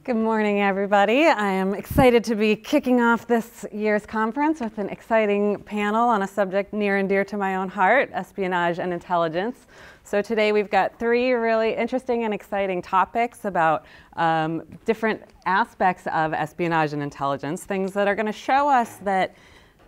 Good morning, everybody. I am excited to be kicking off this year's conference with an exciting panel on a subject near and dear to my own heart, espionage and intelligence. So today we've got three really interesting and exciting topics about different aspects of espionage and intelligence, things that are going to show us that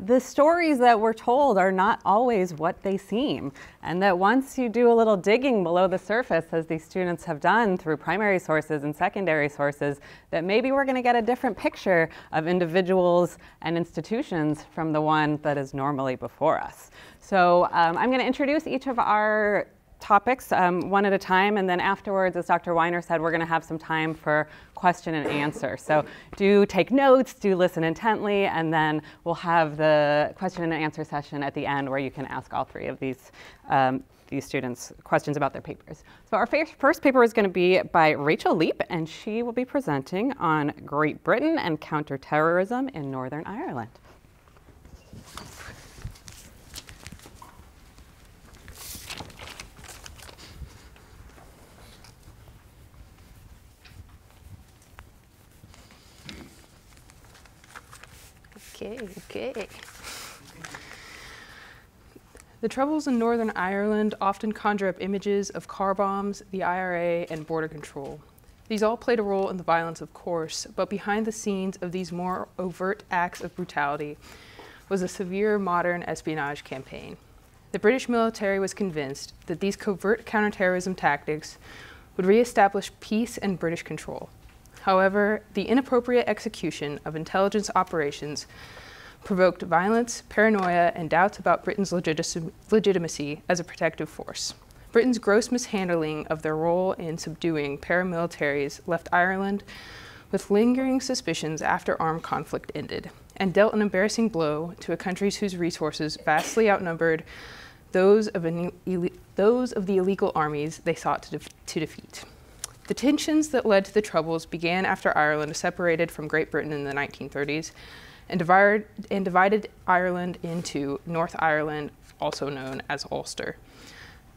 the stories that we're told are not always what they seem, and that once you do a little digging below the surface, as these students have done through primary sources and secondary sources, that maybe we're going to get a different picture of individuals and institutions from the one that is normally before us. So I'm going to introduce each of our topics one at a time, and then afterwards, as Dr. Weiner said, we're going to have some time for question and answer. So do take notes, do listen intently, and then we'll have the question and answer session at the end where you can ask all three of these students questions about their papers. So our first paper is going to be by Rachel Leap, and she will be presenting on Great Britain and counterterrorism in Northern Ireland. Okay. The troubles in Northern Ireland often conjure up images of car bombs, the IRA, and border control. These all played a role in the violence, of course, but behind the scenes of these more overt acts of brutality was a severe modern espionage campaign. The British military was convinced that these covert counterterrorism tactics would re-establish peace and British control. However, the inappropriate execution of intelligence operations provoked violence, paranoia, and doubts about Britain's legitimacy as a protective force. Britain's gross mishandling of their role in subduing paramilitaries left Ireland with lingering suspicions after armed conflict ended, and dealt an embarrassing blow to a country whose resources vastly outnumbered those of the illegal armies they sought to defeat. The tensions that led to the Troubles began after Ireland separated from Great Britain in the 1930s and divided Ireland into North Ireland, also known as Ulster.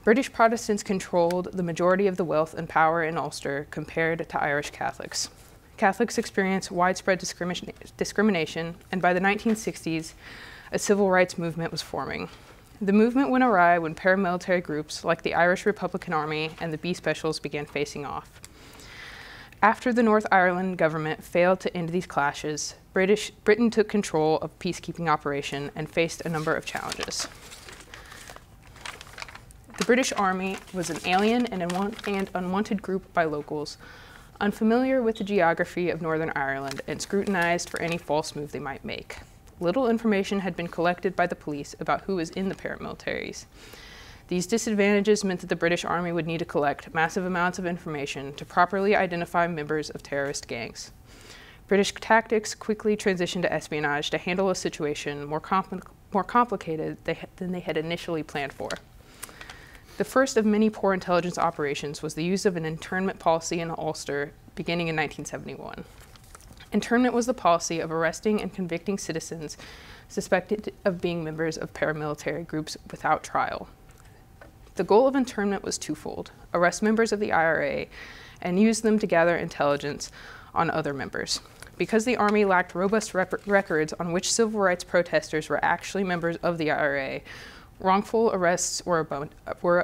British Protestants controlled the majority of the wealth and power in Ulster compared to Irish Catholics. Catholics experienced widespread discrimination, and by the 1960s, a civil rights movement was forming. The movement went awry when paramilitary groups like the Irish Republican Army and the B Specials began facing off. After the North Ireland government failed to end these clashes, Britain took control of peacekeeping operation and faced a number of challenges. The British Army was an alien and unwanted group by locals, unfamiliar with the geography of Northern Ireland and scrutinized for any false move they might make. Little information had been collected by the police about who was in the paramilitaries. These disadvantages meant that the British Army would need to collect massive amounts of information to properly identify members of terrorist gangs. British tactics quickly transitioned to espionage to handle a situation more complicated than they had initially planned for. The first of many poor intelligence operations was the use of an internment policy in Ulster beginning in 1971. Internment was the policy of arresting and convicting citizens suspected of being members of paramilitary groups without trial. The goal of internment was twofold: arrest members of the IRA and use them to gather intelligence on other members. Because the Army lacked robust records on which civil rights protesters were actually members of the IRA, wrongful arrests were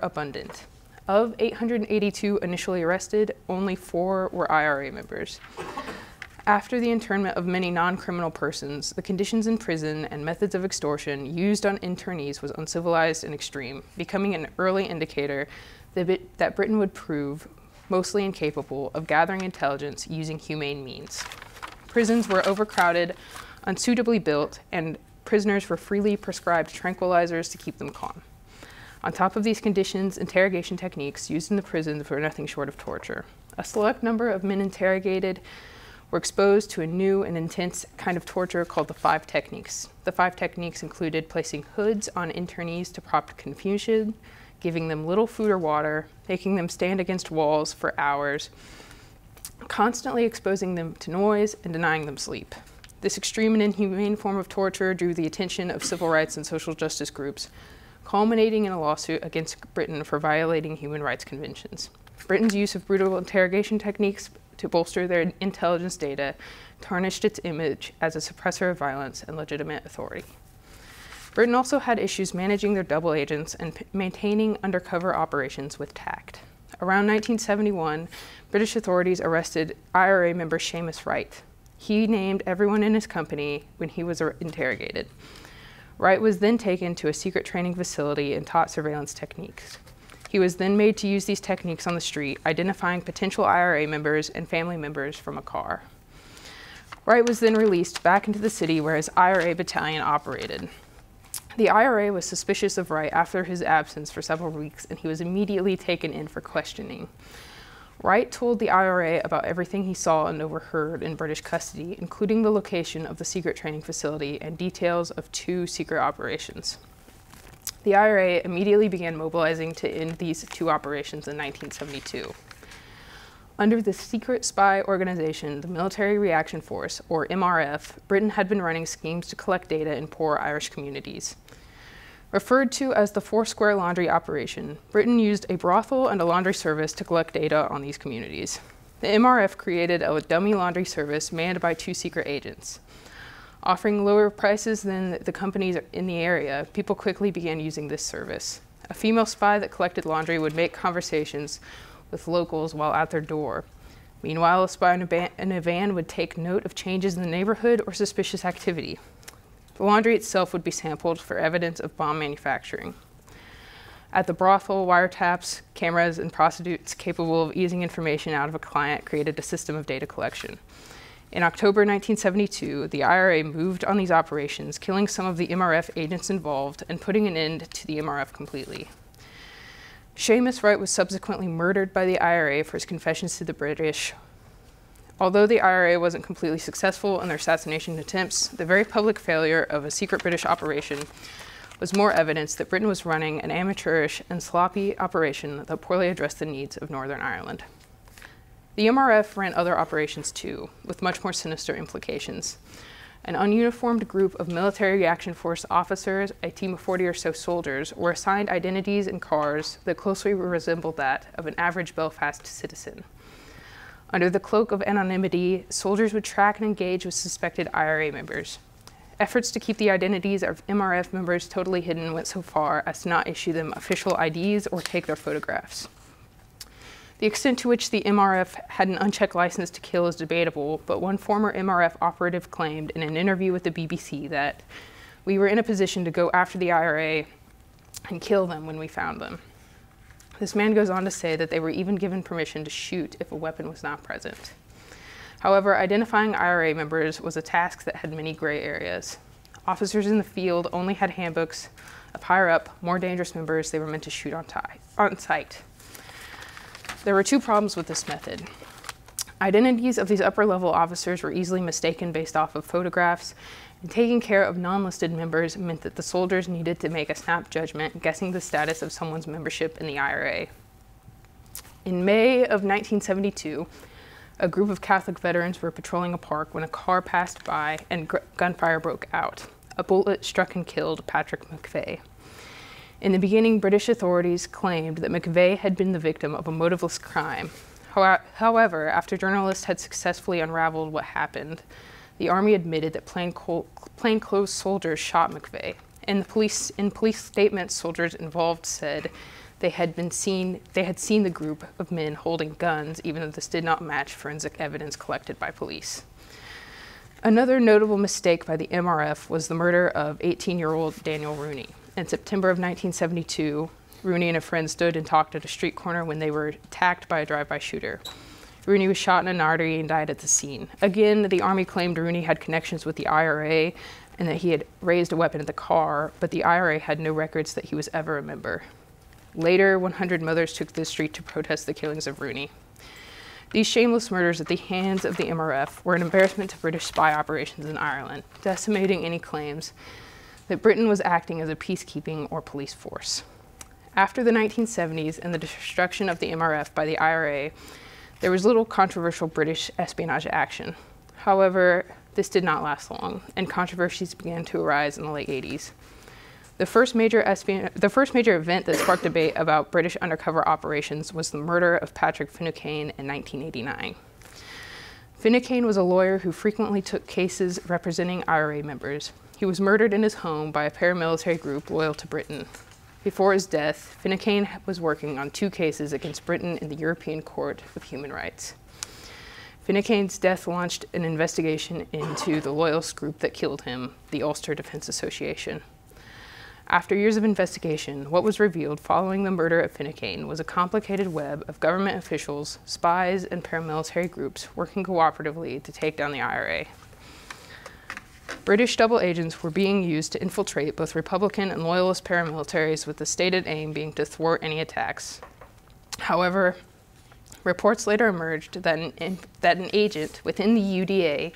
abundant. Of 882 initially arrested, only 4 were IRA members. After the internment of many non-criminal persons, the conditions in prison and methods of extortion used on internees was uncivilized and extreme, becoming an early indicator that Britain would prove mostly incapable of gathering intelligence using humane means. Prisons were overcrowded, unsuitably built, and prisoners were freely prescribed tranquilizers to keep them calm. On top of these conditions, interrogation techniques used in the prisons were nothing short of torture. A select number of men interrogated were exposed to a new and intense kind of torture called the 5 techniques. The 5 techniques included placing hoods on internees to prompt confusion, giving them little food or water, making them stand against walls for hours, constantly exposing them to noise, and denying them sleep. This extreme and inhumane form of torture drew the attention of civil rights and social justice groups, culminating in a lawsuit against Britain for violating human rights conventions. Britain's use of brutal interrogation techniques to bolster their intelligence data, tarnished its image as a suppressor of violence and legitimate authority. Britain also had issues managing their double agents and maintaining undercover operations with tact. Around 1971, British authorities arrested IRA member Seamus Wright. He named everyone in his company when he was interrogated. Wright was then taken to a secret training facility and taught surveillance techniques. He was then made to use these techniques on the street, identifying potential IRA members and family members from a car. Wright was then released back into the city where his IRA battalion operated. The IRA was suspicious of Wright after his absence for several weeks, and he was immediately taken in for questioning. Wright told the IRA about everything he saw and overheard in British custody, including the location of the secret training facility and details of 2 secret operations. The IRA immediately began mobilizing to end these 2 operations in 1972. Under the secret spy organization, the Military Reaction Force, or MRF, Britain had been running schemes to collect data in poor Irish communities. Referred to as the Foursquare Laundry Operation, Britain used a brothel and a laundry service to collect data on these communities. The MRF created a dummy laundry service manned by 2 secret agents. Offering lower prices than the companies in the area, people quickly began using this service. A female spy that collected laundry would make conversations with locals while at their door. Meanwhile, a spy in a van would take note of changes in the neighborhood or suspicious activity. The laundry itself would be sampled for evidence of bomb manufacturing. At the brothel, wiretaps, cameras, and prostitutes capable of easing information out of a client created a system of data collection. In October 1972, the IRA moved on these operations, killing some of the MRF agents involved and putting an end to the MRF completely. Seamus Wright was subsequently murdered by the IRA for his confessions to the British. Although the IRA wasn't completely successful in their assassination attempts, the very public failure of a secret British operation was more evidence that Britain was running an amateurish and sloppy operation that poorly addressed the needs of Northern Ireland. The MRF ran other operations too, with much more sinister implications. An ununiformed group of Military Reaction Force officers, a team of 40 or so soldiers, were assigned identities and cars that closely resembled that of an average Belfast citizen. Under the cloak of anonymity, soldiers would track and engage with suspected IRA members. Efforts to keep the identities of MRF members totally hidden went so far as to not issue them official IDs or take their photographs. The extent to which the MRF had an unchecked license to kill is debatable, but one former MRF operative claimed in an interview with the BBC that we were in a position to go after the IRA and kill them when we found them. This man goes on to say that they were even given permission to shoot if a weapon was not present. However, identifying IRA members was a task that had many gray areas. Officers in the field only had handbooks of higher up, more dangerous members they were meant to shoot on sight. There were 2 problems with this method. Identities of these upper-level officers were easily mistaken based off of photographs, and taking care of non-listed members meant that the soldiers needed to make a snap judgment guessing the status of someone's membership in the IRA. In May of 1972, a group of Catholic veterans were patrolling a park when a car passed by and gunfire broke out. A bullet struck and killed Patrick McVeigh. In the beginning, British authorities claimed that McVeigh had been the victim of a motiveless crime. However, after journalists had successfully unraveled what happened, the Army admitted that plainclothes soldiers shot McVeigh. In police statements, soldiers involved said they had seen the group of men holding guns, even though this did not match forensic evidence collected by police. Another notable mistake by the MRF was the murder of 18-year-old Daniel Rooney. In September of 1972, Rooney and a friend stood and talked at a street corner when they were attacked by a drive-by shooter. Rooney was shot in an artery and died at the scene. Again, the Army claimed Rooney had connections with the IRA and that he had raised a weapon at the car, but the IRA had no records that he was ever a member. Later, 100 mothers took to the street to protest the killings of Rooney. These shameless murders at the hands of the MRF were an embarrassment to British spy operations in Ireland, decimating any claims that Britain was acting as a peacekeeping or police force. After the 1970s and the destruction of the MRF by the IRA, there was little controversial British espionage action. However, this did not last long, and controversies began to arise in the late 80s. The first major event that sparked debate about British undercover operations was the murder of Patrick Finucane in 1989. Finucane was a lawyer who frequently took cases representing IRA members. He was murdered in his home by a paramilitary group loyal to Britain. Before his death, Finucane was working on 2 cases against Britain in the European Court of Human Rights. Finucane's death launched an investigation into the loyalist group that killed him, the Ulster Defense Association. After years of investigation, what was revealed following the murder of Finucane was a complicated web of government officials, spies, and paramilitary groups working cooperatively to take down the IRA. British double agents were being used to infiltrate both Republican and Loyalist paramilitaries, with the stated aim being to thwart any attacks. However, reports later emerged that an agent within the UDA,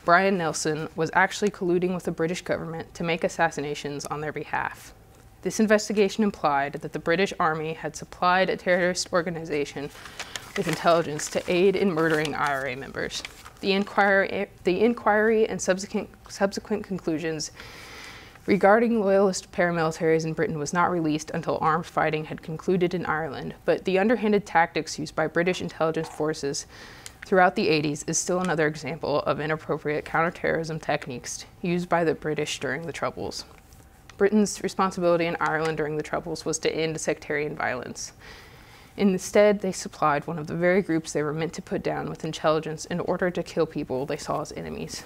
Brian Nelson, was actually colluding with the British government to make assassinations on their behalf. This investigation implied that the British Army had supplied a terrorist organization with intelligence to aid in murdering IRA members. The inquiry and subsequent conclusions regarding Loyalist paramilitaries in Britain was not released until armed fighting had concluded in Ireland, but the underhanded tactics used by British intelligence forces throughout the 80s is still another example of inappropriate counterterrorism techniques used by the British during the Troubles. Britain's responsibility in Ireland during the Troubles was to end sectarian violence. Instead, they supplied one of the very groups they were meant to put down with intelligence in order to kill people they saw as enemies.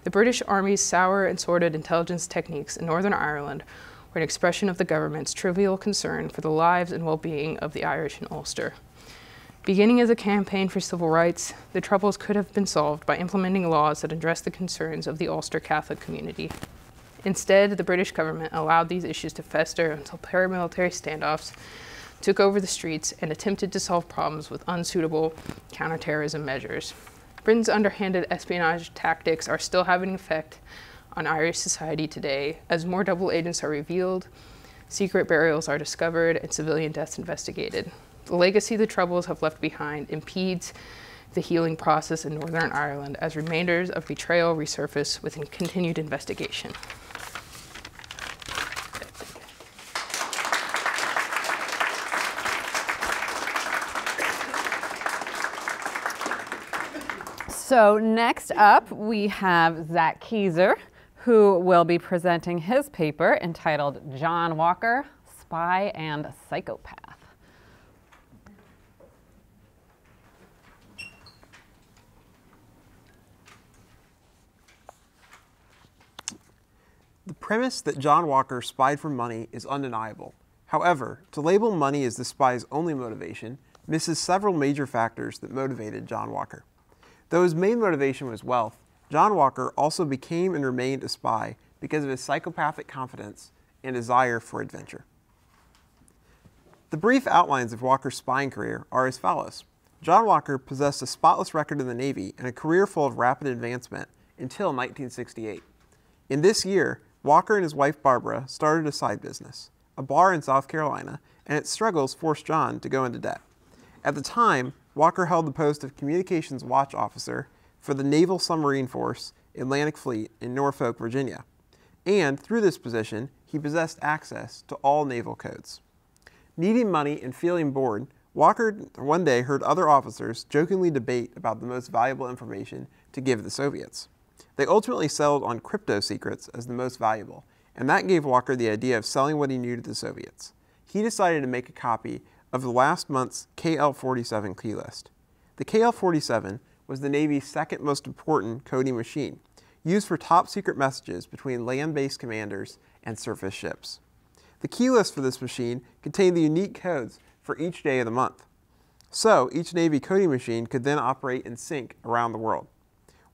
The British Army's sour and sordid intelligence techniques in Northern Ireland were an expression of the government's trivial concern for the lives and well-being of the Irish in Ulster. Beginning as a campaign for civil rights, the Troubles could have been solved by implementing laws that addressed the concerns of the Ulster Catholic community. Instead, the British government allowed these issues to fester until paramilitary standoffs took over the streets and attempted to solve problems with unsuitable counterterrorism measures. Britain's underhanded espionage tactics are still having an effect on Irish society today, as more double agents are revealed, secret burials are discovered, and civilian deaths investigated. The legacy the Troubles have left behind impedes the healing process in Northern Ireland as remainders of betrayal resurface with continued investigation. So next up, we have Zack Kizer, who will be presenting his paper entitled John Walker, Spy and Psychopath. The premise that John Walker spied for money is undeniable. However, to label money as the spy's only motivation misses several major factors that motivated John Walker. Though his main motivation was wealth, John Walker also became and remained a spy because of his psychopathic confidence and desire for adventure. The brief outlines of Walker's spying career are as follows. John Walker possessed a spotless record in the Navy and a career full of rapid advancement until 1968. In this year, Walker and his wife Barbara started a side business, a bar in South Carolina, and its struggles forced John to go into debt. At the time, Walker held the post of Communications Watch Officer for the Naval Submarine Force Atlantic Fleet in Norfolk, Virginia. And through this position, he possessed access to all naval codes. Needing money and feeling bored, Walker one day heard other officers jokingly debate about the most valuable information to give the Soviets. They ultimately settled on crypto secrets as the most valuable, and that gave Walker the idea of selling what he knew to the Soviets. He decided to make a copy of the last month's KL-47 key list. The KL-47 was the Navy's second most important coding machine, used for top-secret messages between land-based commanders and surface ships. The key list for this machine contained the unique codes for each day of the month. So each Navy coding machine could then operate in sync around the world.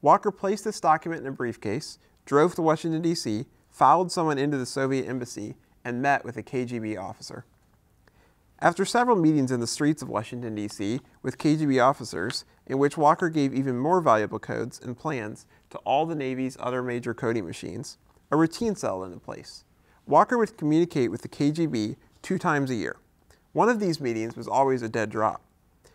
Walker placed this document in a briefcase, drove to Washington, D.C., followed someone into the Soviet embassy, and met with a KGB officer. After several meetings in the streets of Washington, D.C. with KGB officers, in which Walker gave even more valuable codes and plans to all the Navy's other major coding machines, a routine settled into place. Walker would communicate with the KGB 2 times a year. One of these meetings was always a dead drop.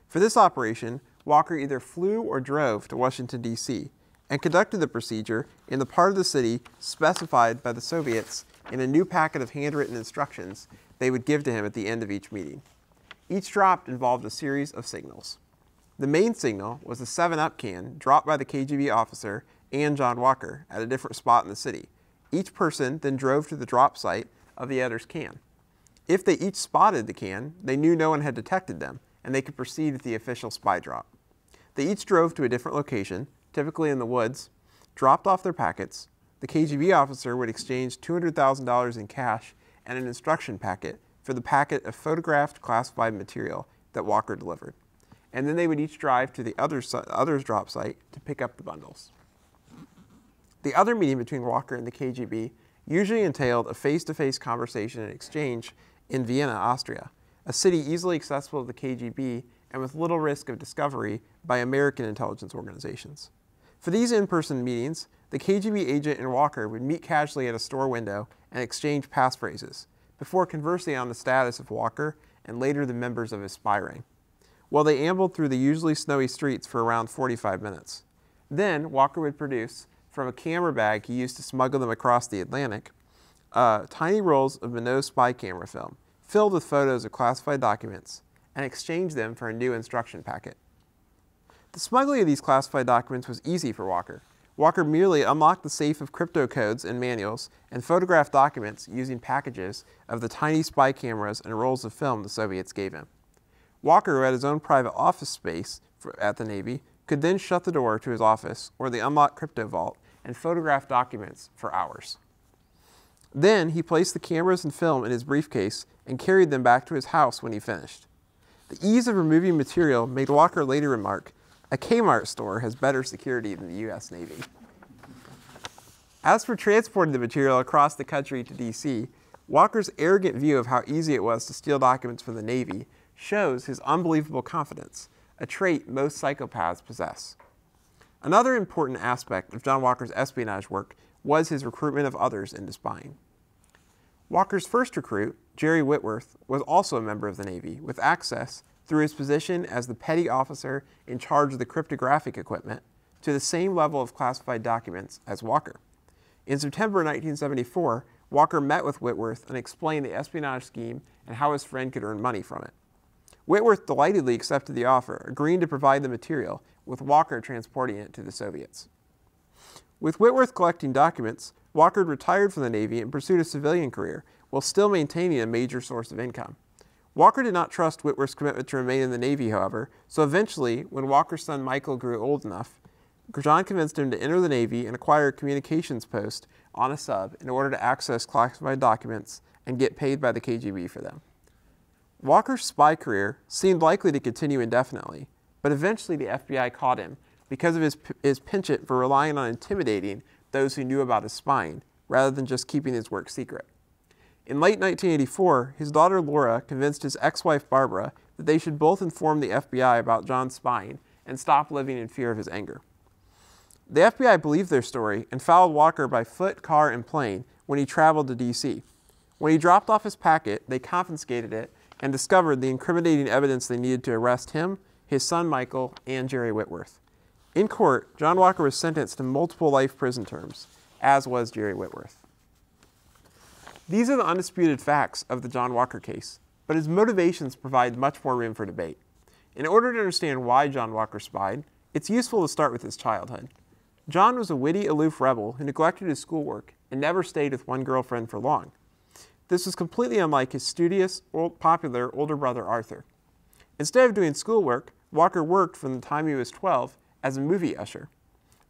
For this operation, Walker either flew or drove to Washington, D.C., and conducted the procedure in the part of the city specified by the Soviets in a new packet of handwritten instructions they would give to him at the end of each meeting. Each drop involved a series of signals. The main signal was a 7-Up can dropped by the KGB officer and John Walker at a different spot in the city. Each person then drove to the drop site of the other's can. If they each spotted the can, they knew no one had detected them, and they could proceed with the official spy drop. They each drove to a different location, typically in the woods, dropped off their packets. The KGB officer would exchange $200,000 in cash and an instruction packet for the packet of photographed classified material that Walker delivered. And then they would each drive to the other's drop site to pick up the bundles. The other meeting between Walker and the KGB usually entailed a face-to-face conversation and exchange in Vienna, Austria, a city easily accessible to the KGB and with little risk of discovery by American intelligence organizations. For these in-person meetings, the KGB agent and Walker would meet casually at a store window and exchange passphrases, before conversing on the status of Walker and later the members of his spy ring, while they ambled through the usually snowy streets for around 45 minutes. Then Walker would produce, from a camera bag he used to smuggle them across the Atlantic, tiny rolls of Minot spy camera film, filled with photos of classified documents, and exchange them for a new instruction packet. The smuggling of these classified documents was easy for Walker. Walker merely unlocked the safe of crypto codes and manuals and photographed documents using packages of the tiny spy cameras and rolls of film the Soviets gave him. Walker, who had his own private office space at the Navy, could then shut the door to his office or the unlocked crypto vault and photograph documents for hours. Then he placed the cameras and film in his briefcase and carried them back to his house when he finished. The ease of removing material made Walker later remark, "A Kmart store has better security than the U.S. Navy." As for transporting the material across the country to D.C., Walker's arrogant view of how easy it was to steal documents from the Navy shows his unbelievable confidence, a trait most psychopaths possess. Another important aspect of John Walker's espionage work was his recruitment of others into spying. Walker's first recruit, Jerry Whitworth, was also a member of the Navy, with access, through his position as the petty officer in charge of the cryptographic equipment, to the same level of classified documents as Walker. In September 1974, Walker met with Whitworth and explained the espionage scheme and how his friend could earn money from it. Whitworth delightedly accepted the offer, agreeing to provide the material, with Walker transporting it to the Soviets. With Whitworth collecting documents, Walker retired from the Navy and pursued a civilian career, while still maintaining a major source of income. Walker did not trust Whitworth's commitment to remain in the Navy, however, so eventually, when Walker's son Michael grew old enough, John convinced him to enter the Navy and acquire a communications post on a sub in order to access classified documents and get paid by the KGB for them. Walker's spy career seemed likely to continue indefinitely, but eventually the FBI caught him because of his penchant for relying on intimidating those who knew about his spying, rather than just keeping his work secret. In late 1984, his daughter Laura convinced his ex-wife Barbara that they should both inform the FBI about John's spying and stop living in fear of his anger. The FBI believed their story and followed Walker by foot, car, and plane when he traveled to D.C. When he dropped off his packet, they confiscated it and discovered the incriminating evidence they needed to arrest him, his son Michael, and Jerry Whitworth. In court, John Walker was sentenced to multiple life prison terms, as was Jerry Whitworth. These are the undisputed facts of the John Walker case, but his motivations provide much more room for debate. In order to understand why John Walker spied, it's useful to start with his childhood. John was a witty, aloof rebel who neglected his schoolwork and never stayed with one girlfriend for long. This was completely unlike his studious, popular older brother Arthur. Instead of doing schoolwork, Walker worked from the time he was 12 as a movie usher.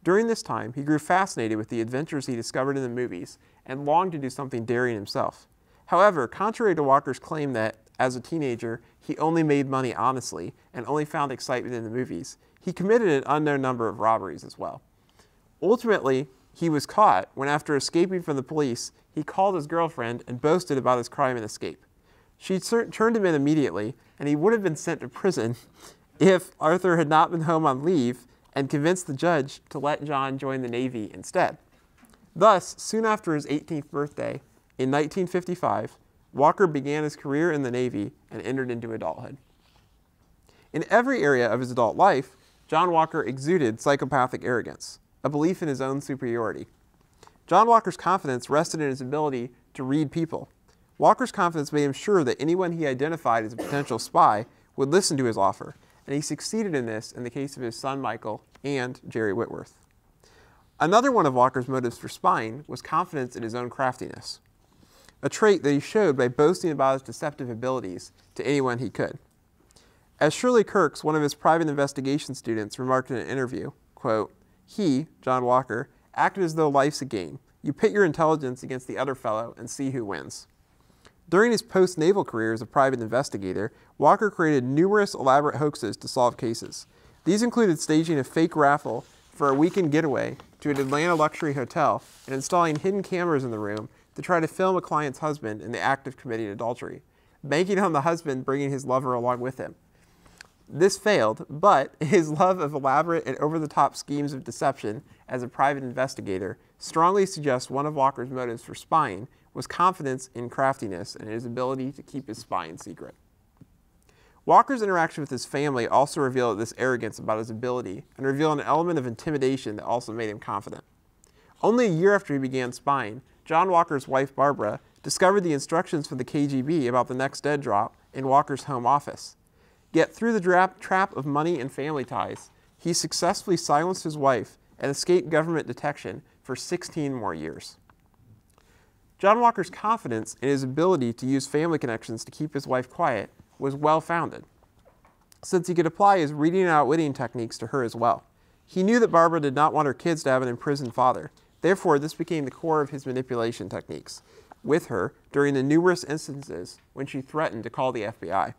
During this time, he grew fascinated with the adventures he discovered in the movies and longed to do something daring himself. However, contrary to Walker's claim that, as a teenager, he only made money honestly and only found excitement in the movies, he committed an unknown number of robberies as well. Ultimately, he was caught when, after escaping from the police, he called his girlfriend and boasted about his crime and escape. She turned him in immediately, and he would have been sent to prison if Arthur had not been home on leave and convinced the judge to let John join the Navy instead. Thus, soon after his 18th birthday, in 1955, Walker began his career in the Navy and entered into adulthood. In every area of his adult life, John Walker exuded psychopathic arrogance, a belief in his own superiority. John Walker's confidence rested in his ability to read people. Walker's confidence made him sure that anyone he identified as a potential spy would listen to his offer, and he succeeded in this in the case of his son Michael and Jerry Whitworth. Another one of Walker's motives for spying was confidence in his own craftiness, a trait that he showed by boasting about his deceptive abilities to anyone he could. As Shirley Kirks, one of his private investigation students, remarked in an interview, quote, "He, John Walker, acted as though life's a game. You pit your intelligence against the other fellow and see who wins." During his post-naval career as a private investigator, Walker created numerous elaborate hoaxes to solve cases. These included staging a fake raffle for a weekend getaway to an Atlanta luxury hotel and installing hidden cameras in the room to try to film a client's husband in the act of committing adultery, banking on the husband bringing his lover along with him. This failed, but his love of elaborate and over-the-top schemes of deception as a private investigator strongly suggests one of Walker's motives for spying was confidence in craftiness and his ability to keep his spying secret. Walker's interaction with his family also revealed this arrogance about his ability and revealed an element of intimidation that also made him confident. Only a year after he began spying, John Walker's wife Barbara discovered the instructions for the KGB about the next dead drop in Walker's home office. Yet through the trap of money and family ties, he successfully silenced his wife and escaped government detection for 16 more years. John Walker's confidence in his ability to use family connections to keep his wife quiet was well-founded, since he could apply his reading and outwitting techniques to her as well. He knew that Barbara did not want her kids to have an imprisoned father. Therefore, this became the core of his manipulation techniques with her during the numerous instances when she threatened to call the FBI.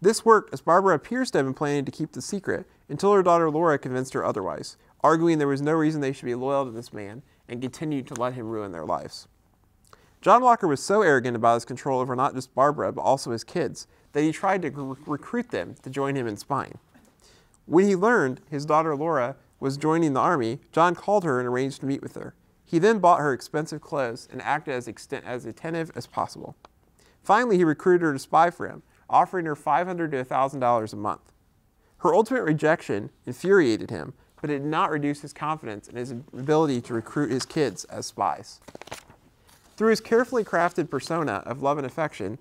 This worked as Barbara appears to have been planning to keep the secret until her daughter Laura convinced her otherwise, arguing there was no reason they should be loyal to this man and continued to let him ruin their lives. John Walker was so arrogant about his control over not just Barbara, but also his kids, that he tried to recruit them to join him in spying. When he learned his daughter Laura was joining the army, John called her and arranged to meet with her. He then bought her expensive clothes and acted as attentive as possible. Finally, he recruited her to spy for him, offering her $500 to $1,000 a month. Her ultimate rejection infuriated him, but it did not reduce his confidence in his ability to recruit his kids as spies. Through his carefully crafted persona of love and affection,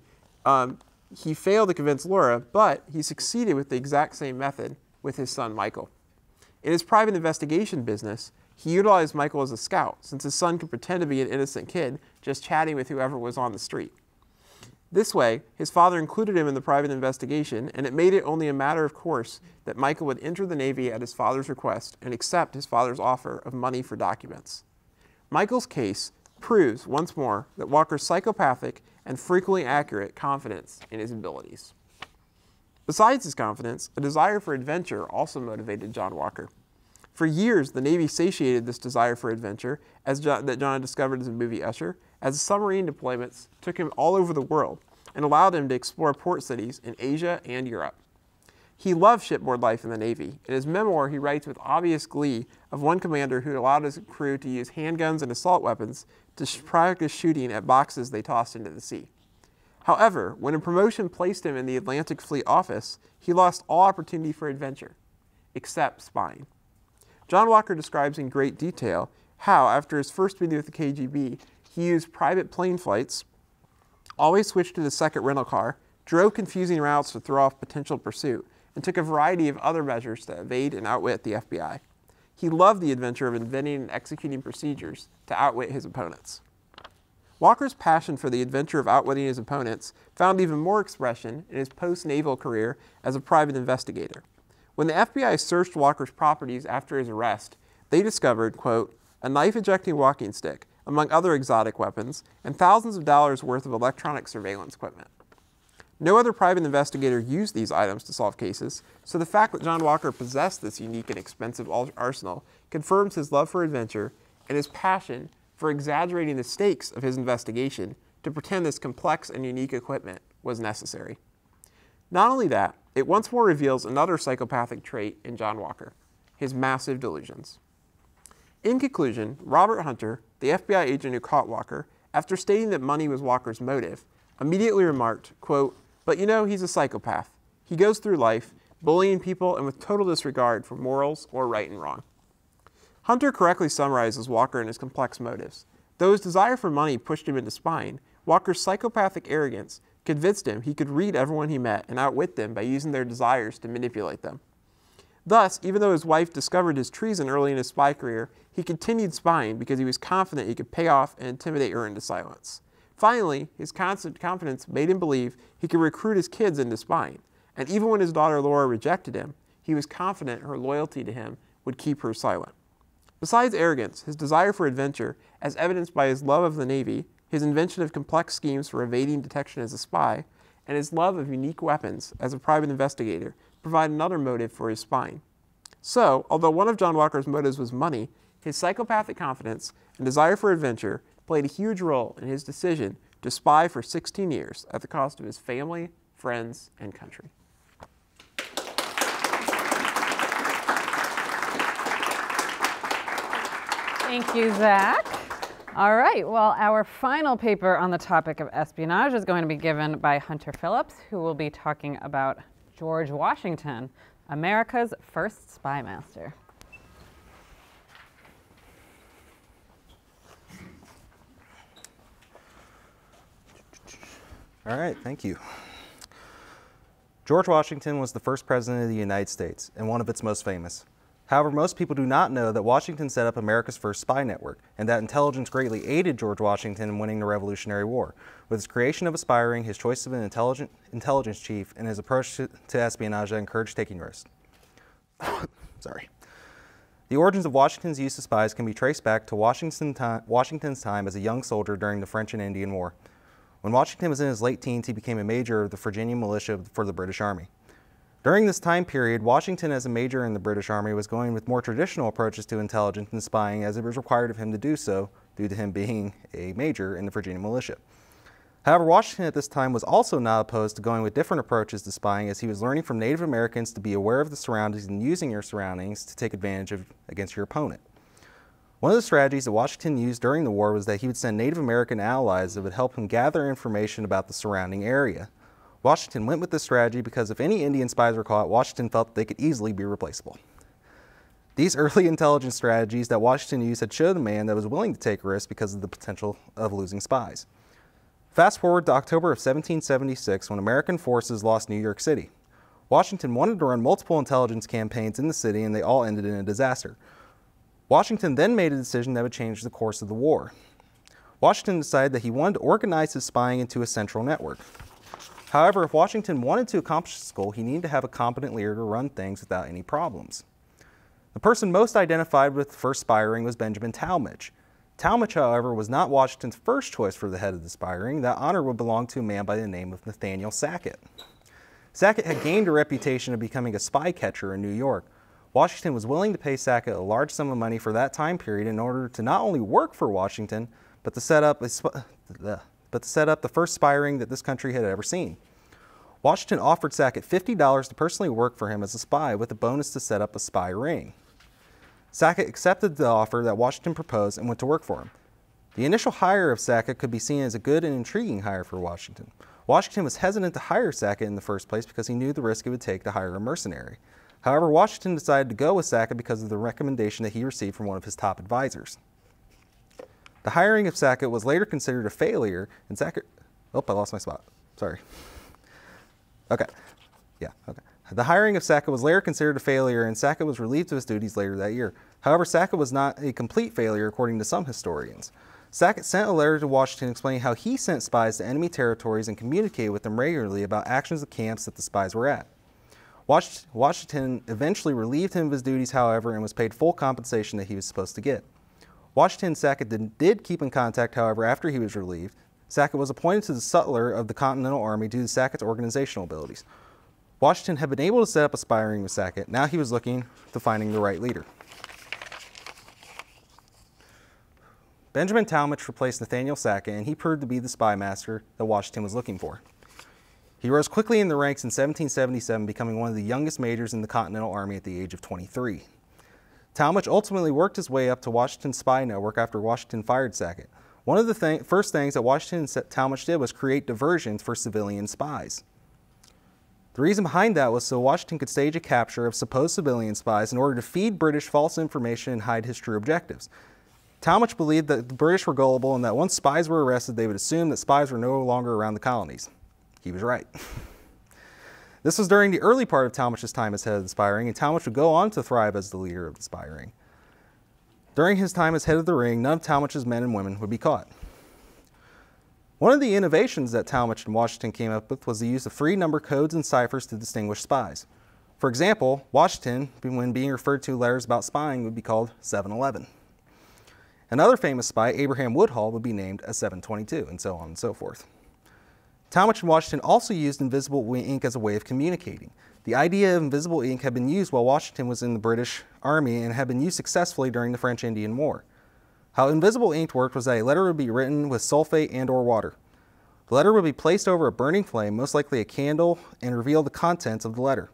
he failed to convince Laura, but he succeeded with the exact same method with his son Michael. In his private investigation business, he utilized Michael as a scout, since his son could pretend to be an innocent kid just chatting with whoever was on the street. This way, his father included him in the private investigation, and it made it only a matter of course that Michael would enter the Navy at his father's request and accept his father's offer of money for documents. Michael's case proves once more that Walker's psychopathic and frequently accurate confidence in his abilities. Besides his confidence, a desire for adventure also motivated John Walker. For years, the Navy satiated this desire for adventure, that John discovered as a movie usher, as submarine deployments took him all over the world and allowed him to explore port cities in Asia and Europe. He loved shipboard life in the Navy. In his memoir, he writes with obvious glee of one commander who allowed his crew to use handguns and assault weapons to practice shooting at boxes they tossed into the sea. However, when a promotion placed him in the Atlantic Fleet office, he lost all opportunity for adventure, except spying. John Walker describes in great detail how, after his first meeting with the KGB, he used private plane flights, always switched to the second rental car, drove confusing routes to throw off potential pursuit, and took a variety of other measures to evade and outwit the FBI. He loved the adventure of inventing and executing procedures to outwit his opponents. Walker's passion for the adventure of outwitting his opponents found even more expression in his post-naval career as a private investigator. When the FBI searched Walker's properties after his arrest, they discovered, quote, a knife-ejecting walking stick, among other exotic weapons, and thousands of dollars worth of electronic surveillance equipment. No other private investigator used these items to solve cases, so the fact that John Walker possessed this unique and expensive arsenal confirms his love for adventure and his passion for exaggerating the stakes of his investigation to pretend this complex and unique equipment was necessary. Not only that, it once more reveals another psychopathic trait in John Walker, his massive delusions. In conclusion, Robert Hunter, the FBI agent who caught Walker, after stating that money was Walker's motive, immediately remarked, quote, but you know, he's a psychopath. He goes through life, bullying people and with total disregard for morals or right and wrong. Hunter correctly summarizes Walker and his complex motives. Though his desire for money pushed him into spying, Walker's psychopathic arrogance convinced him he could read everyone he met and outwit them by using their desires to manipulate them. Thus, even though his wife discovered his treason early in his spy career, he continued spying because he was confident he could pay off and intimidate her into silence. Finally, his constant confidence made him believe he could recruit his kids into spying, and even when his daughter Laura rejected him, he was confident her loyalty to him would keep her silent. Besides arrogance, his desire for adventure, as evidenced by his love of the Navy, his invention of complex schemes for evading detection as a spy, and his love of unique weapons as a private investigator provide another motive for his spying. So, although one of John Walker's motives was money, his psychopathic confidence and desire for adventure played a huge role in his decision to spy for 16 years at the cost of his family, friends, and country. Thank you, Zach. All right, well, our final paper on the topic of espionage is going to be given by Hunter Phillips, who will be talking about George Washington, America's first spy master. All right, thank you. George Washington was the first president of the United States and one of its most famous. However, most people do not know that Washington set up America's first spy network, and that intelligence greatly aided George Washington in winning the Revolutionary War, with his creation of a spy ring, his choice of an intelligence chief, and his approach to espionage that encouraged taking risks. Sorry. The origins of Washington's use of spies can be traced back to Washington's time as a young soldier during the French and Indian War. When Washington was in his late teens, he became a major of the Virginia militia for the British Army. During this time period, Washington, as a major in the British Army, was going with more traditional approaches to intelligence and spying, as it was required of him to do so due to him being a major in the Virginia militia. However, Washington at this time was also not opposed to going with different approaches to spying, as he was learning from Native Americans to be aware of the surroundings and using your surroundings to take advantage of against your opponent. One of the strategies that Washington used during the war was that he would send Native American allies that would help him gather information about the surrounding area. Washington went with this strategy because if any Indian spies were caught, Washington felt that they could easily be replaceable. These early intelligence strategies that Washington used had showed a man that was willing to take risks because of the potential of losing spies. Fast forward to October of 1776, when American forces lost New York City. Washington wanted to run multiple intelligence campaigns in the city, and they all ended in a disaster. Washington then made a decision that would change the course of the war. Washington decided that he wanted to organize his spying into a central network. However, if Washington wanted to accomplish this goal, he needed to have a competent leader to run things without any problems. The person most identified with the first spy ring was Benjamin Tallmadge. Tallmadge, however, was not Washington's first choice for the head of the spy ring. That honor would belong to a man by the name of Nathaniel Sackett. Sackett had gained a reputation of becoming a spy catcher in New York. Washington was willing to pay Sackett a large sum of money for that time period in order to not only work for Washington, but to set up the first spy ring that this country had ever seen. Washington offered Sackett $50 to personally work for him as a spy, with a bonus to set up a spy ring. Sackett accepted the offer that Washington proposed and went to work for him. The initial hire of Sackett could be seen as a good and intriguing hire for Washington. Washington was hesitant to hire Sackett in the first place because he knew the risk it would take to hire a mercenary. However, Washington decided to go with Sackett because of the recommendation that he received from one of his top advisors. The hiring of Sackett was later considered a failure, and Sackett... Oh, I lost my spot. Sorry. Okay. Yeah, okay. The hiring of Sackett was later considered a failure, and Sackett was relieved of his duties later that year. However, Sackett was not a complete failure, according to some historians. Sackett sent a letter to Washington explaining how he sent spies to enemy territories and communicated with them regularly about actions of camps that the spies were at. Washington eventually relieved him of his duties, however, and was paid full compensation that he was supposed to get. Washington and Sackett did keep in contact, however, after he was relieved. Sackett was appointed to the sutler of the Continental Army due to Sackett's organizational abilities. Washington had been able to set up a spy ring with Sackett. Now he was looking to finding the right leader. Benjamin Tallmadge replaced Nathaniel Sackett, and he proved to be the spy master that Washington was looking for. He rose quickly in the ranks in 1777, becoming one of the youngest majors in the Continental Army at the age of 23. Tallmadge ultimately worked his way up to Washington's spy network after Washington fired Sackett. One of the first things that Washington and Tallmadge did was create diversions for civilian spies. The reason behind that was so Washington could stage a capture of supposed civilian spies in order to feed British false information and hide his true objectives. Tallmadge believed that the British were gullible and that once spies were arrested, they would assume that spies were no longer around the colonies. He was right. This was during the early part of Tallmadge's time as head of the spy ring, and Tallmadge would go on to thrive as the leader of the spy ring. During his time as head of the ring, none of Tallmadge's men and women would be caught. One of the innovations that Tallmadge and Washington came up with was the use of 3 number codes and ciphers to distinguish spies. For example, Washington, when being referred to letters about spying, would be called 711. Another famous spy, Abraham Woodhull, would be named as 722, and so on and so forth. Tallmadge and Washington also used invisible ink as a way of communicating. The idea of invisible ink had been used while Washington was in the British Army and had been used successfully during the French-Indian War. How invisible ink worked was that a letter would be written with sulfate and or water. The letter would be placed over a burning flame, most likely a candle, and reveal the contents of the letter.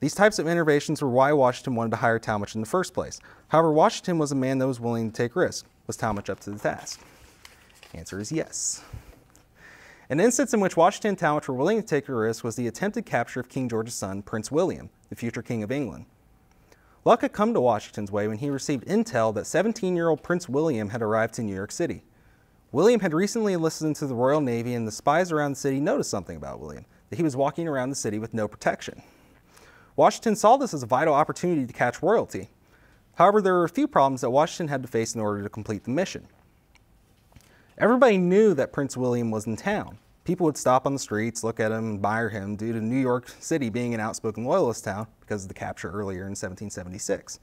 These types of innovations were why Washington wanted to hire Tallmadge in the first place. However, Washington was a man that was willing to take risks. Was Tallmadge up to the task? Answer is yes. An instance in which Washington and Tallmadge were willing to take a risk was the attempted capture of King George's son, Prince William, the future King of England. Luck had come to Washington's way when he received intel that 17-year-old Prince William had arrived to New York City. William had recently enlisted into the Royal Navy, and the spies around the city noticed something about William, that he was walking around the city with no protection. Washington saw this as a vital opportunity to catch royalty. However, there were a few problems that Washington had to face in order to complete the mission. Everybody knew that Prince William was in town. People would stop on the streets, look at him, and admire him due to New York City being an outspoken loyalist town because of the capture earlier in 1776.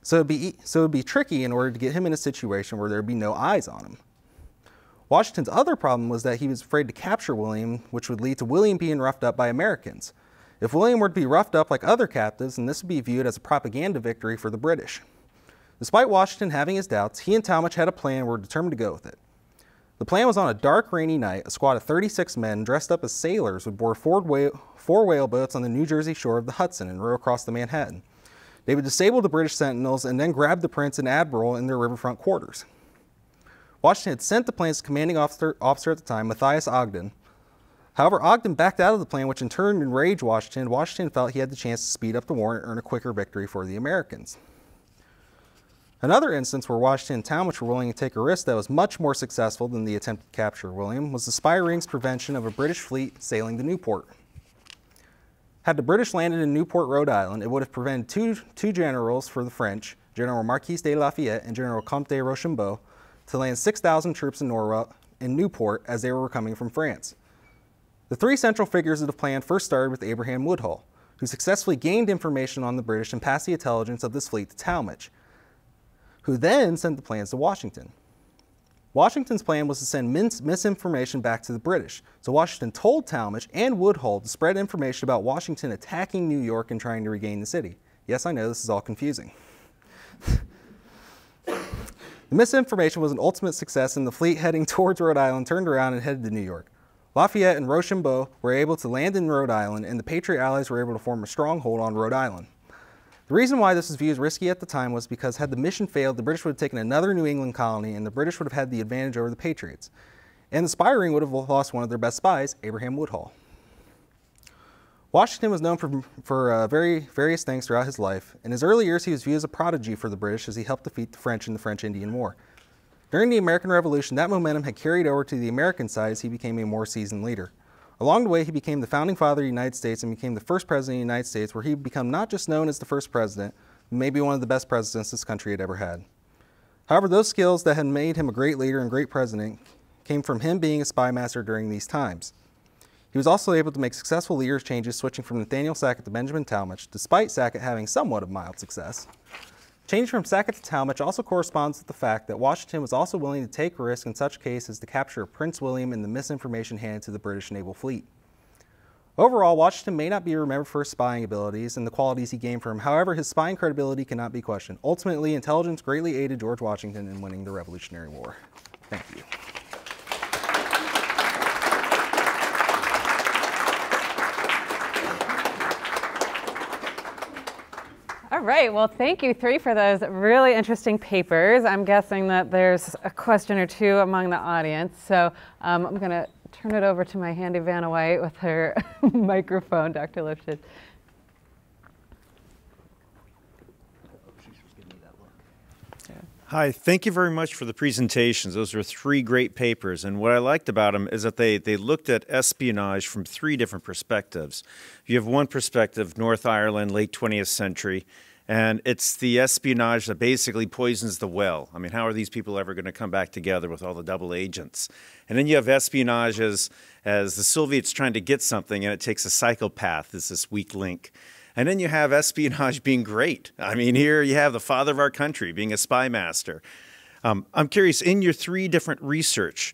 So it would be tricky in order to get him in a situation where there would be no eyes on him. Washington's other problem was that he was afraid to capture William, which would lead to William being roughed up by Americans. If William were to be roughed up like other captives, then this would be viewed as a propaganda victory for the British. Despite Washington having his doubts, he and Tallmadge had a plan and were determined to go with it. The plan was on a dark, rainy night, a squad of 36 men dressed up as sailors would board 4 whaleboats on the New Jersey shore of the Hudson and row across the Manhattan. They would disable the British sentinels and then grab the prince and admiral in their riverfront quarters. Washington had sent the plan's commanding officer at the time, Matthias Ogden. However, Ogden backed out of the plan, which in turn enraged Washington. Washington felt he had the chance to speed up the war and earn a quicker victory for the Americans. Another instance where Washington and Tallmadge were willing to take a risk that was much more successful than the attempt to capture William was the spy ring's prevention of a British fleet sailing to Newport. Had the British landed in Newport, Rhode Island, it would have prevented two generals for the French, General Marquis de Lafayette and General Comte de Rochambeau, to land 6,000 troops in Newport as they were coming from France. The 3 central figures of the plan first started with Abraham Woodhull, who successfully gained information on the British and passed the intelligence of this fleet to Tallmadge, who then sent the plans to Washington. Washington's plan was to send misinformation back to the British, so Washington told Tallmadge and Woodhull to spread information about Washington attacking New York and trying to regain the city. Yes, I know this is all confusing. The misinformation was an ultimate success, and the fleet heading towards Rhode Island turned around and headed to New York. Lafayette and Rochambeau were able to land in Rhode Island, and the Patriot allies were able to form a stronghold on Rhode Island. The reason why this was viewed as risky at the time was because had the mission failed, the British would have taken another New England colony, and the British would have had the advantage over the Patriots. And the spy ring would have lost one of their best spies, Abraham Woodhull. Washington was known for various things throughout his life. In his early years, he was viewed as a prodigy for the British as he helped defeat the French in the French-Indian War. During the American Revolution, that momentum had carried over to the American side as he became a more seasoned leader. Along the way, he became the founding father of the United States and became the first president of the United States, where he would become not just known as the first president, but maybe one of the best presidents this country had ever had. However, those skills that had made him a great leader and great president came from him being a spy master during these times. He was also able to make successful leadership changes, switching from Nathaniel Sackett to Benjamin Tallmadge, despite Sackett having somewhat of mild success. Change from Sackett to Tallmadge also corresponds with the fact that Washington was also willing to take risk in such cases to capture Prince William and the misinformation handed to the British naval fleet. Overall, Washington may not be remembered for his spying abilities and the qualities he gained from him. However, his spying credibility cannot be questioned. Ultimately, intelligence greatly aided George Washington in winning the Revolutionary War. Thank you. All right, well, thank you 3 for those really interesting papers. I'm guessing that there's a question or 2 among the audience. So I'm going to turn it over to my handy Vanna White with her microphone, Dr. Lipschitz. Hi, thank you very much for the presentations. Those were 3 great papers, and what I liked about them is that they looked at espionage from 3 different perspectives. You have one perspective, North Ireland, late 20th century, and it's the espionage that basically poisons the well. I mean, how are these people ever going to come back together with all the double agents? And then you have espionage as the Soviets trying to get something, and it takes a psychopath as this weak link. And then you have espionage being great. I mean, here you have the father of our country being a spy master. I'm curious, in your 3 different research,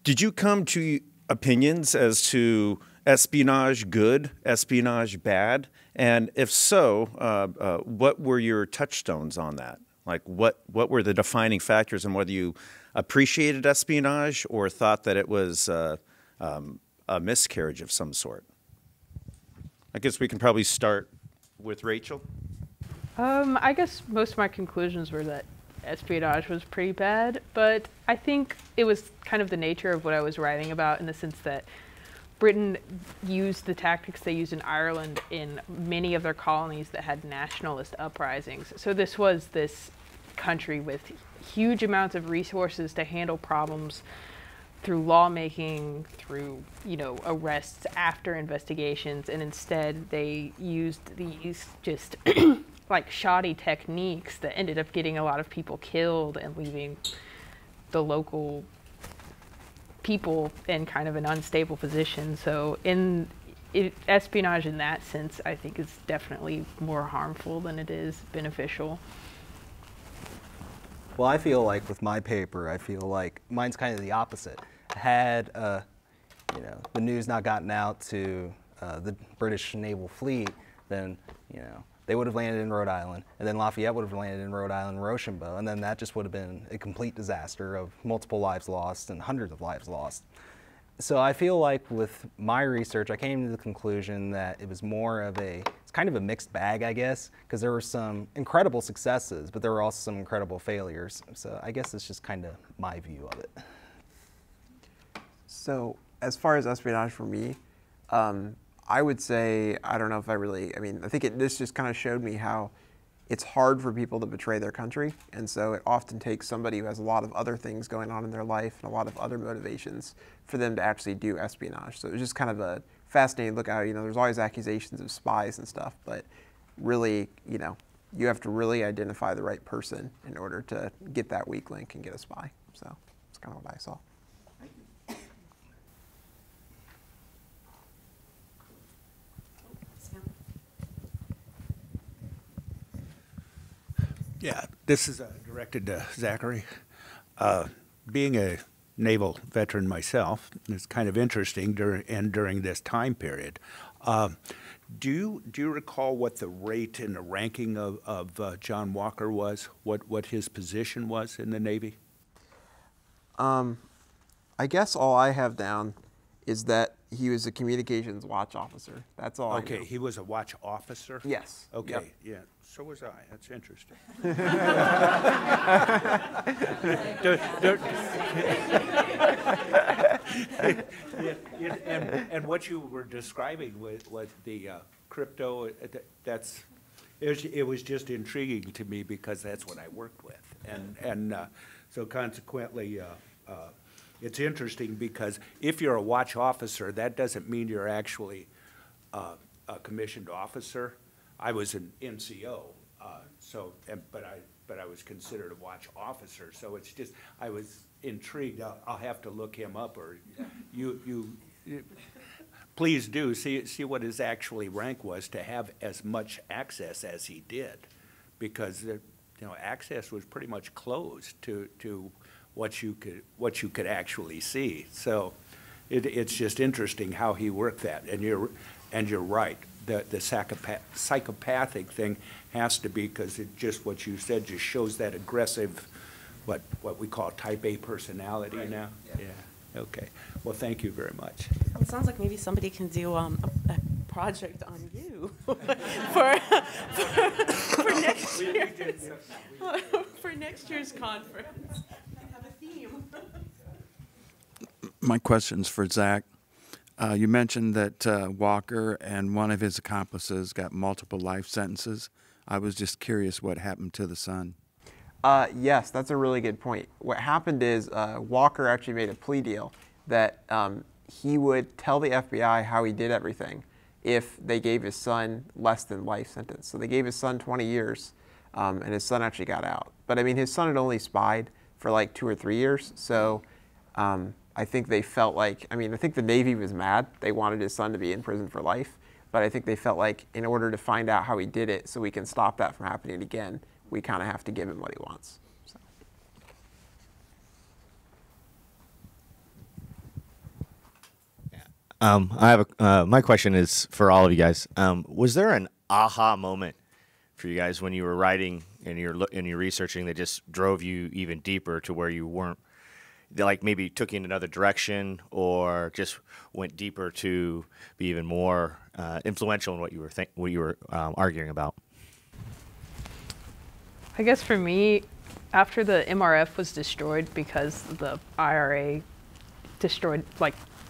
did you come to opinions as to espionage good, espionage bad? And if so, what were your touchstones on that? Like what were the defining factors and whether you appreciated espionage or thought that it was a miscarriage of some sort? I guess we can probably start with Rachel. I guess most of my conclusions were that espionage was pretty bad, but I think it was kind of the nature of what I was writing about in the sense that Britain used the tactics they used in Ireland in many of their colonies that had nationalist uprisings. So this was this country with huge amounts of resources to handle problems through lawmaking, through, arrests after investigations, and instead they used these just like shoddy techniques that ended up getting a lot of people killed and leaving the local people in kind of an unstable position. So espionage in that sense, I think, is definitely more harmful than it is beneficial. Well, I feel like with my paper, I feel like mine's kind of the opposite. Had the news not gotten out to the British naval fleet, then they would have landed in Rhode Island, and then Lafayette would have landed in Rhode Island, Rochambeau, and then that just would have been a complete disaster of multiple lives lost and hundreds of lives lost. So I feel like with my research, I came to the conclusion that it was more of it's kind of a mixed bag, I guess, because there were some incredible successes, but there were also some incredible failures. So I guess it's just kind of my view of it. So as far as espionage for me, I would say, I don't know if I think this just kind of showed me how it's hard for people to betray their country. And so it often takes somebody who has a lot of other things going on in their life and a lot of other motivations for them to actually do espionage. So it was just kind of a fascinating look at, there's always accusations of spies and stuff, but really, you have to really identify the right person in order to get that weak link and get a spy. So that's kind of what I saw. Yeah, this is directed to Zachary. Being a naval veteran myself, it's kind of interesting during this time period. Do you recall what the rate and the ranking of John Walker was? What his position was in the Navy? I guess all I have down is that he was a communications watch officer. That's all. Okay, I know. he was a watch officer? Yes. Okay, Yep. yeah. So was I. That's interesting. And what you were describing with the crypto, it was just intriguing to me because that's what I worked with, and so consequently. It's interesting because if you're a watch officer, that doesn't mean you're actually a commissioned officer. I was an NCO, but I was considered a watch officer. So it's just I was intrigued. I'll have to look him up, or you please do see what his actually rank was to have as much access as he did, because access was pretty much closed to what you could actually see. So it's just interesting how he worked that. And you're right. The psychopathic thing has to be, because it just what you said just shows that aggressive, what we call type A personality right. Now. Yeah. Okay. Well, thank you very much. It sounds like maybe somebody can do a project on you for next year's for next year's conference. My question's for Zach. You mentioned that Walker and one of his accomplices got multiple life sentences. I was just curious what happened to the son. Yes, that's a really good point. What happened is Walker actually made a plea deal that he would tell the FBI how he did everything if they gave his son less than life sentence. So they gave his son 20 years, and his son actually got out. But I mean, his son had only spied for like 2 or 3 years. So I think they felt like, I mean, I think the Navy was mad. They wanted his son to be in prison for life. But I think they felt like in order to find out how he did it so we can stop that from happening again, we kind of have to give him what he wants. So. I have my question is for all of you guys. Was there an aha moment for you guys when you were writing and you're researching that just drove you even deeper to where you weren't, like maybe took you in another direction or just went deeper to be even more influential in what you were arguing about? I guess for me, after the MRF was destroyed because the IRA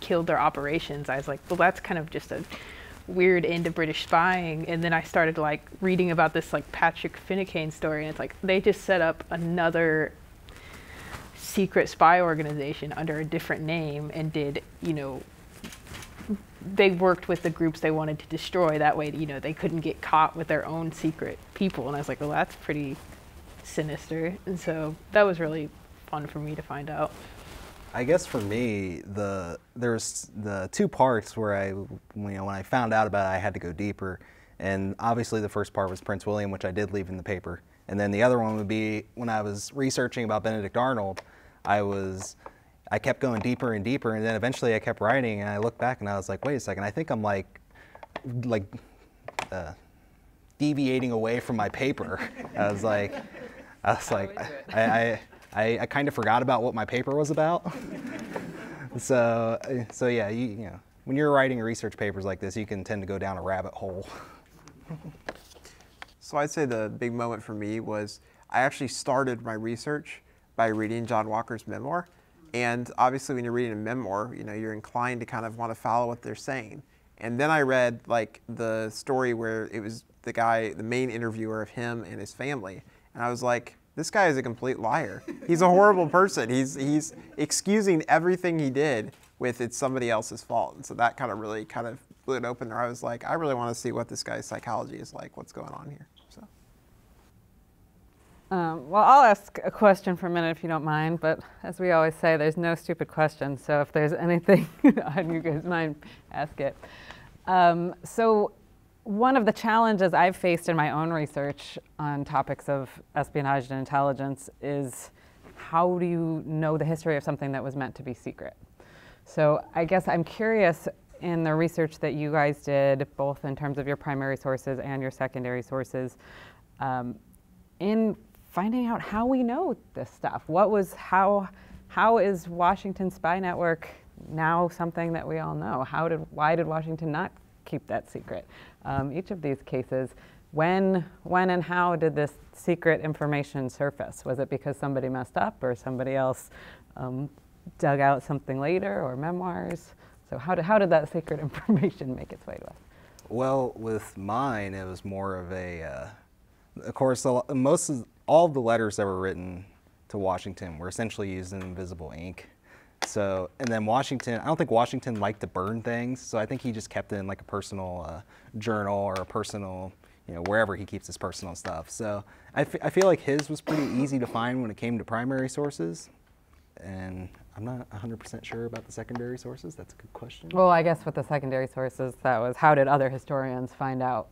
killed their operations, I was like, well, that's kind of just a weird end of British spying. And then I started like reading about this like Patrick Finnecane story, and it's like they just set up another secret spy organization under a different name and did, they worked with the groups they wanted to destroy. That way, they couldn't get caught with their own secret people. And I was like, well, that's pretty sinister. And so that was really fun for me to find out. I guess for me, there's the 2 parts where when I found out about it, I had to go deeper. And obviously the first part was Prince William, which I did leave in the paper. And then the other one would be when I was researching about Benedict Arnold, I kept going deeper and deeper, and then eventually I kept writing, and I looked back and I was like, wait a second, I think I'm like deviating away from my paper. I was like, I kind of forgot about what my paper was about. So yeah, when you're writing research papers like this, you can tend to go down a rabbit hole. So I'd say the big moment for me was I actually started my research by reading John Walker's memoir. And obviously when you're reading a memoir, you're inclined to kind of want to follow what they're saying. And then I read like the story where it was the main interviewer of him and his family. And I was like, this guy is a complete liar. He's a horrible person. He's excusing everything he did with it's somebody else's fault. And so that kind of really blew it open there. I was like, I really want to see what this guy's psychology is like, what's going on here. So. Well, I'll ask a question for a minute if you don't mind, but as we always say, there's no stupid questions, so if there's anything on you guys' mind, ask it. So one of the challenges I've faced in my own research on topics of espionage and intelligence is how do you know the history of something that was meant to be secret? So I guess I'm curious in the research that you guys did, both in terms of your primary sources and your secondary sources, in finding out how we know this stuff. How is Washington's spy network now something that we all know? Why did Washington not keep that secret? Each of these cases, when and how did this secret information surface? Was it because somebody messed up or somebody else dug out something later, or memoirs? So how did that secret information make its way to us? Well, with mine, it was more of a, of course, all of the letters that were written to Washington were essentially used in invisible ink. So, and then Washington, I don't think Washington liked to burn things, so I think he just kept it in like a personal journal or a personal, wherever he keeps his personal stuff. So I feel like his was pretty easy to find when it came to primary sources, and I'm not 100% sure about the secondary sources. That's a good question. Well, I guess with the secondary sources, that was how did other historians find out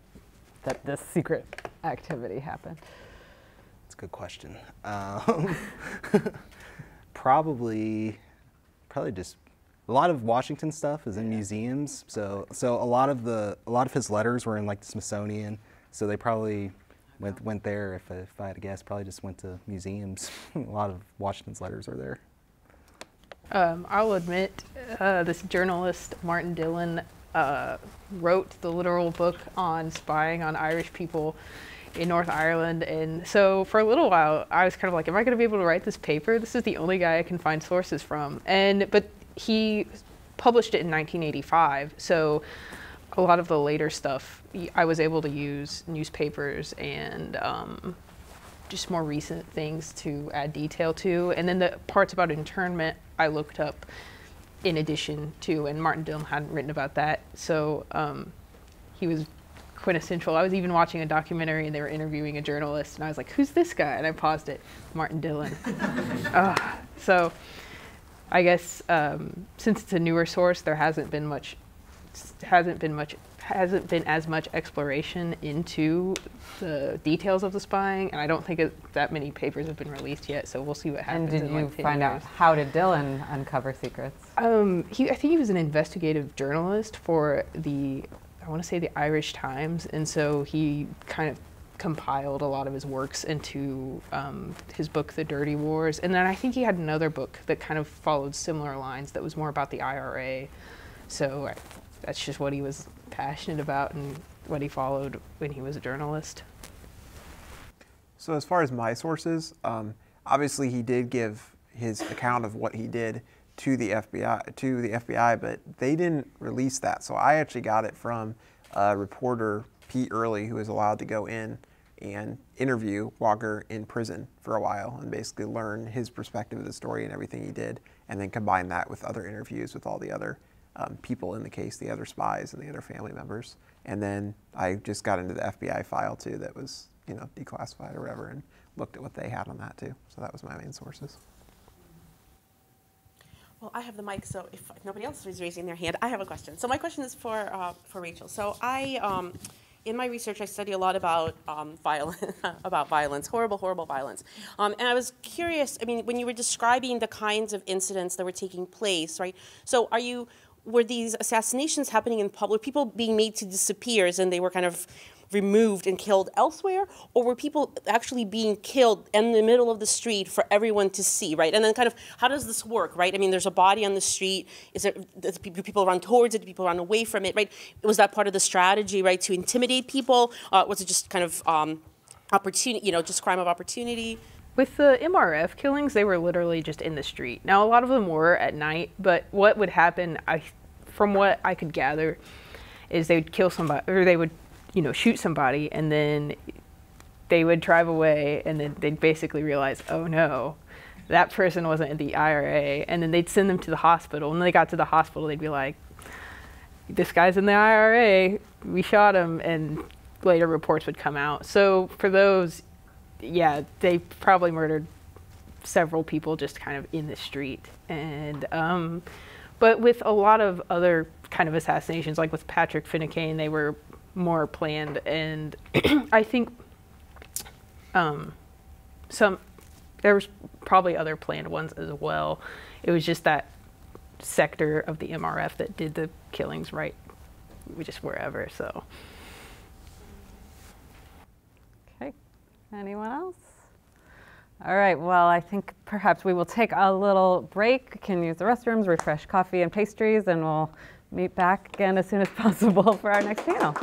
that this secret activity happened? That's a good question. Probably just a lot of Washington stuff is in museums. So a lot of his letters were in like the Smithsonian. So they probably went there. If I had to guess, probably just went to museums. A lot of Washington's letters are there. I'll admit, this journalist Martin Dillon wrote the literal book on spying on Irish people in North Ireland, and so for a little while I was kind of like, am I going to be able to write this paper? This is the only guy I can find sources from. But he published it in 1985, so a lot of the later stuff I was able to use newspapers and just more recent things to add detail to. And then the parts about internment I looked up in addition to, and Martin Dillon hadn't written about that. So he was quintessential. I was even watching a documentary and they were interviewing a journalist and I was like, who's this guy? And I paused it, Martin Dillon. So I guess since it's a newer source, there hasn't been as much exploration into the details of the spying, and I don't think that many papers have been released yet. So we'll see what happens. And did you find out how did Dillon uncover secrets? I think he was an investigative journalist for I want to say the Irish Times, and so he kind of compiled a lot of his works into his book, The Dirty Wars. And then I think he had another book that kind of followed similar lines that was more about the IRA. So that's just what he was passionate about and what he followed when he was a journalist. So as far as my sources, obviously he did give his account of what he did to the FBI, but they didn't release that. So I actually got it from reporter Pete Early, who was allowed to go in and interview Walker in prison for a while and basically learn his perspective of the story and everything he did, and then combine that with other interviews with all the other people in the case, the other spies and the other family members. And then I just got into the FBI file too that was, declassified or whatever, and looked at what they had on that too. So that was my main sources. Well, I have the mic, so if nobody else is raising their hand, I have a question. So my question is for Rachel. So in my research, I study a lot about violence, horrible violence. And I was curious, when you were describing the kinds of incidents that were taking place, right? So were these assassinations happening in public, people being made to disappear and they were kind of removed and killed elsewhere, or were people actually being killed in the middle of the street for everyone to see, right? And then kind of, how does this work, right? There's a body on the street. Do people run towards it? Do people run away from it, right? Was that part of the strategy, right, to intimidate people? Was it just kind of opportunity, just crime of opportunity? With the MRF killings, they were literally just in the street. Now, a lot of them were at night, but what would happen, from what I could gather, is they would kill somebody, or they would shoot somebody, and then they would drive away, and then they'd basically realize, oh no, that person wasn't in the IRA, and then they'd send them to the hospital. And when they got to the hospital, they'd be like, this guy's in the IRA, we shot him, and later reports would come out. So for those, yeah, they probably murdered several people just kind of in the street. And but with a lot of other kind of assassinations, like with Patrick Finnecane, they were more planned, and I think there was probably other planned ones as well. It was just that sector of the MRF that did the killings right, just wherever. So. Okay, anyone else? All right, well, I think perhaps we will take a little break. We can use the restrooms, refresh coffee and pastries, and we'll meet back again as soon as possible for our next panel.